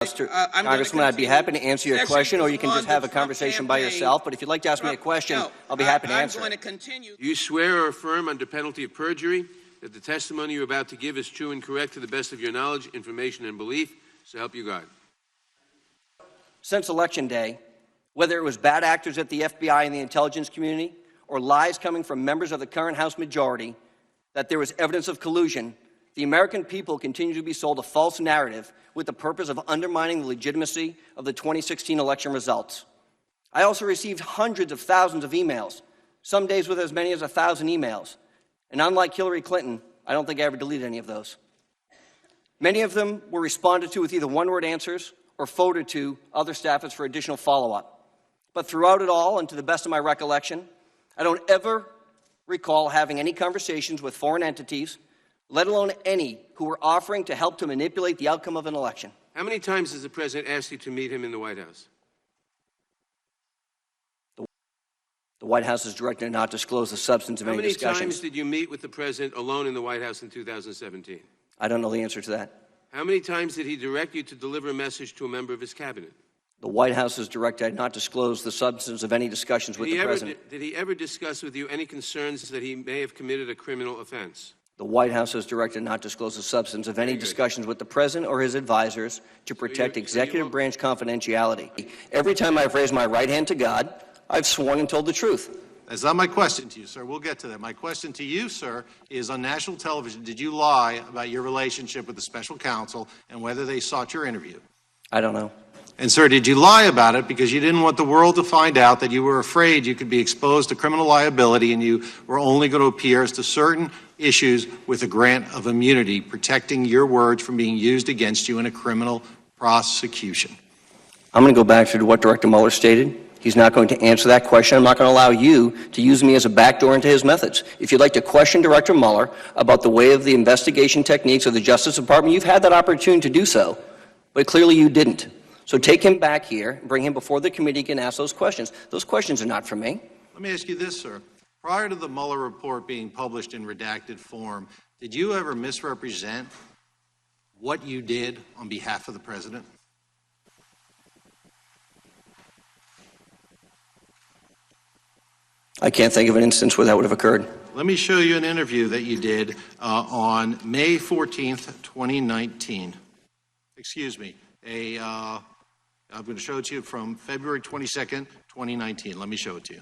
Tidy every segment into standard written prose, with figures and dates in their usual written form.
Congressman, I'd be happy to answer your question, or you can just have a conversation by yourself. But if you'd like to ask me a question, I'll be happy to answer it. Do you swear or affirm under penalty of perjury that the testimony you're about to give is true and correct to the best of your knowledge, information, and belief? So help you God. Since Election Day, whether it was bad actors at the FBI and the intelligence community, or lies coming from members of the current House majority that there was evidence of collusion, the American people continue to be sold a false narrative with the purpose of undermining the legitimacy of the 2016 election results. I also received hundreds of thousands of emails, some days with as many as 1,000 emails. And unlike Hillary Clinton, I don't think I ever deleted any of those. Many of them were responded to with either one-word answers or forwarded to other staffers for additional follow-up. But throughout it all, and to the best of my recollection, I don't ever recall having any conversations with foreign entities, let alone any who were offering to help to manipulate the outcome of an election. How many times has the president asked you to meet him in the White House? The White House is directed to not disclose the substance of any discussions. How many times did you meet with the president alone in the White House in 2017? I don't know the answer to that. How many times did he direct you to deliver a message to a member of his cabinet? The White House is directed to not disclose the substance of any discussions with the president. Did he ever discuss with you any concerns that he may have committed a criminal offense? The White House is directed not to disclose the substance of any discussions with the president or his advisors to protect executive branch confidentiality. Every time I've raised my right hand to God, I've sworn and told the truth. That's not my question to you, sir. We'll get to that. My question to you, sir, is on national television, did you lie about your relationship with the special counsel and whether they sought your interview? I don't know. And, sir, did you lie about it because you didn't want the world to find out that you were afraid you could be exposed to criminal liability and you were only going to appear as to certain issues with a grant of immunity, protecting your words from being used against you in a criminal prosecution? I'm going to go back to what Director Mueller stated. He's not going to answer that question. I'm not going to allow you to use me as a backdoor into his methods. If you'd like to question Director Mueller about the way of the investigation techniques of the Justice Department, you've had that opportunity to do so, but clearly you didn't. So take him back here, bring him before the committee, and ask those questions. Those questions are not for me. Let me ask you this, sir. Prior to the Mueller report being published in redacted form, did you ever misrepresent what you did on behalf of the president? I can't think of an instance where that would have occurred. Let me show you an interview that you did on May 14th, 2019. Excuse me. I'm going to show it to you from February 22nd, 2019. Let me show it to you.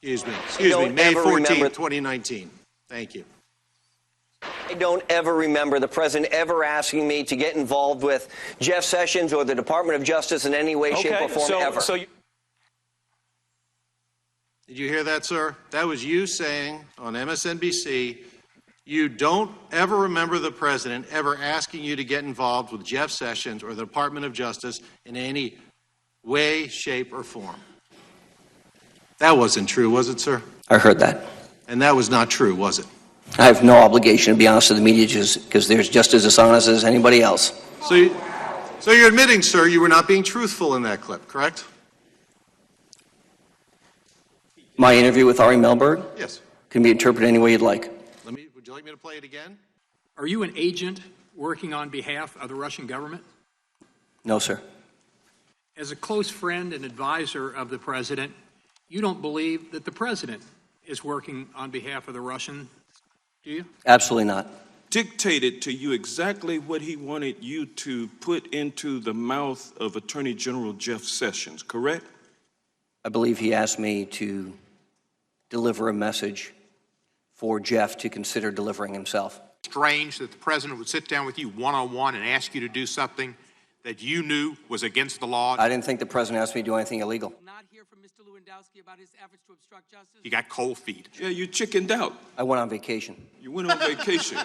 Excuse me, May 14th, 2019. Thank you. I don't ever remember the president ever asking me to get involved with Jeff Sessions or the Department of Justice in any way, shape, or form ever. Did you hear that, sir? That was you saying on MSNBC, you don't ever remember the president ever asking you to get involved with Jeff Sessions or the Department of Justice in any way, shape, or form. That wasn't true, was it, sir? I heard that. And that was not true, was it? I have no obligation to be honest with the media because they're just as dishonest as anybody else. So you're admitting, sir, you were not being truthful in that clip, correct? My interview with Ari Melberg? Yes. Can be interpreted any way you'd like. Would you like me to play it again? Are you an agent working on behalf of the Russian government? No, sir. As a close friend and advisor of the president, you don't believe that the president is working on behalf of the Russian, do you? Absolutely not. Dictated to you exactly what he wanted you to put into the mouth of Attorney General Jeff Sessions, correct? I believe he asked me to deliver a message for Jeff to consider delivering himself. Strange that the president would sit down with you one-on-one and ask you to do something that you knew was against the law. I didn't think the president asked me to do anything illegal. Not hear from Mr. Lewandowski about his efforts to obstruct justice? You got cold feet. Yeah, you chickened out. I went on vacation. You went on vacation.